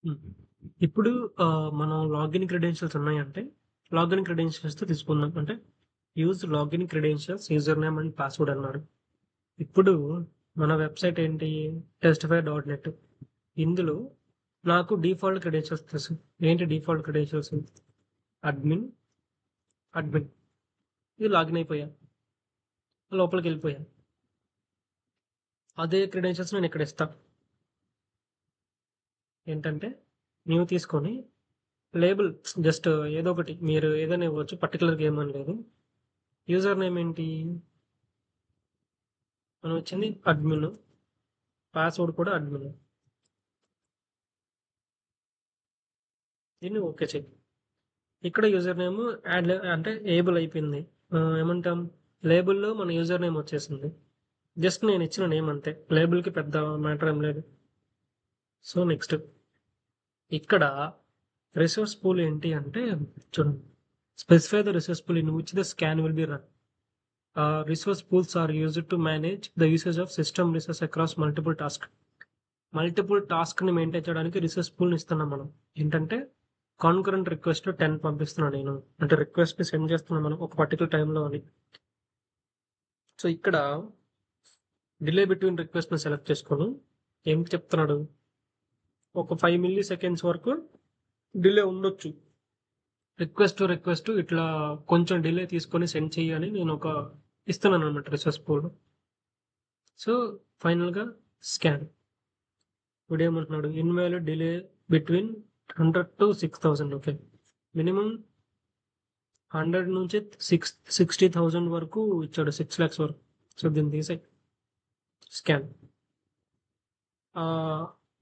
హ్మ్. ఇప్పుడు మనం లాగిన్ క్రెడెన్షియల్స్ ఉన్నాయంటే, లాగిన్ క్రెడెన్షియల్స్‌తో తీసుకుందాం. అంటే use login credentials, user name and password అన్నాడు. ఇప్పుడు మన వెబ్‌సైట్ ఏంటి? టెస్టిఫై.నెట్. ఇందులో నాకు డిఫాల్ట్ క్రెడెన్షియల్స్ తెలుసు. ఏంటి డిఫాల్ట్ క్రెడెన్షియల్స్? Admin, admin. ఇది లాగిన్ అయిపోయా. లోపలికెళ్ళిపోయా. అదే క్రెడెన్షియల్స్ నేను ఇక్కడ ఇస్తా. ఏంటంటే న్యూ తీసుకొని లేబుల్ జస్ట్ ఏదో ఒకటి మీరు ఏదైనా ఇవ్వచ్చు. పర్టికులర్‌గా ఏమని లేదు. యూజర్ నేమ్ ఏంటి? మనం ఇచ్చింది అడ్మిన్. పాస్వర్డ్ కూడా అడ్మిన్. దీన్ని ఓకే చెయ్యి. ఇక్కడ యూజర్ నేమ్ యాడ్ అంటే ఏబుల్ అయిపోయింది. ఏమంటాం? లేబుల్‌లో మన యూజర్ నేమ్ వచ్చేసింది. జస్ట్ నేను ఇచ్చిన నేమ్ అంతే. లేబుల్‌కి పెద్ద మ్యాటర్ ఏం లేదు. సో నెక్స్ట్ ఇక్కడ రిసోర్స్ పూల్ ఏంటి అంటే చూడండి. Specify the resource pool in which the scan will be run. Resource pools are used to manage the usage of system resource across multiple tasks. Multiple టాస్క్ని maintain చేయడానికి resource పూల్ని ఇస్తున్నాం మనం. ఏంటంటే కాన్కరెంట్ రిక్వెస్ట్ 10 పంపిస్తున్నాను నేను. అంటే రిక్వెస్ట్ని సెండ్ చేస్తున్నాం మనం ఒక పర్టికులర్ టైంలో అని. సో ఇక్కడ డిలే బిట్వీన్ రిక్వెస్ట్ని సెలెక్ట్ చేసుకొని ఏం చెప్తున్నాడు? ఒక 5 మిల్లీ సెకండ్స్ వరకు డిలే ఉండొచ్చు. రిక్వెస్ట్ ఇట్లా కొంచెం డిలే తీసుకొని సెండ్ చేయని నేను ఒక ఇస్తున్నాను అనమాట రిసోర్స్ పూల్. సో ఫైనల్గా స్కాన్ ఇప్పుడు ఏమంటున్నాడు? Invalid delay between 100 to 6000. Okay, minimum 100 నుంచి 60,000 వరకు ఇచ్చాడు, 6 lakhs వరకు. సో దీన్ని తీసే స్కాన్.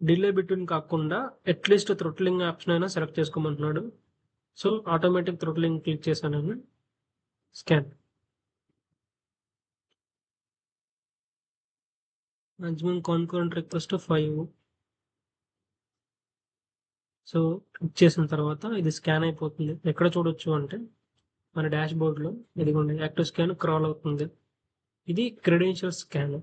డిలే బిట్వీన్ కాకుండా అట్లీస్ట్ థ్రొట్లింగ్ ఆప్షన్ అయినా సెలెక్ట్ చేసుకోమంటున్నాడు. సో ఆటోమేటిక్ థ్రొట్లింగ్ క్లిక్ చేశాను. Scan. Maximum concurrent request 5. So click చేసిన తర్వాత ఇది స్కాన్ అయిపోతుంది. ఎక్కడ చూడొచ్చు అంటే మన డాష్ బోర్డ్లో ఇదిగోండి యాక్టివ్ స్కాన్ క్రాల్ అవుతుంది. ఇది క్రెడెన్షియల్ స్కాన్.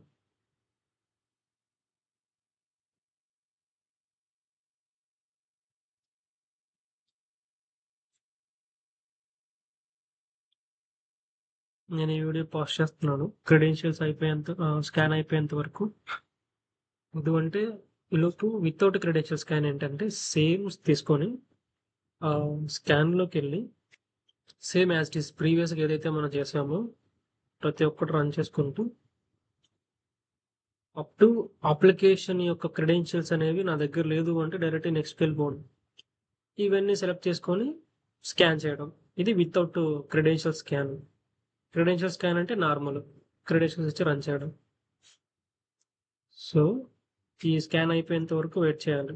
నేను ఈ వీడియో పాస్ట్ చేస్తున్నాను క్రెడెన్షియల్స్ అయిపోయేంత స్కాన్ అయిపోయేంత వరకు. ఎందుకంటే ఈలోపు వితౌట్ క్రెడెన్షియల్ స్కాన్ ఏంటంటే సేమ్ తీసుకొని స్కాన్లోకి వెళ్ళి సేమ్ యాజ్ ఇట్ ఈస్ ప్రీవియస్గా ఏదైతే మనం చేసామో ప్రతి ఒక్కటి రన్ చేసుకుంటూ అప్ టు అప్లికేషన్ యొక్క క్రెడెన్షియల్స్ అనేవి నా దగ్గర లేదు అంటే డైరెక్ట్ నెక్స్ట్ వెళ్ళిపోండి. ఇవన్నీ సెలెక్ట్ చేసుకొని స్కాన్ చేయడం. ఇది without credential scan. Credential scan అంటే నార్మల్ క్రెడెన్షియల్స్ ఇచ్చి రన్ చేయడం. సో ఈ స్కాన్ అయిపోయేంత వరకు వెయిట్ చేయాలి.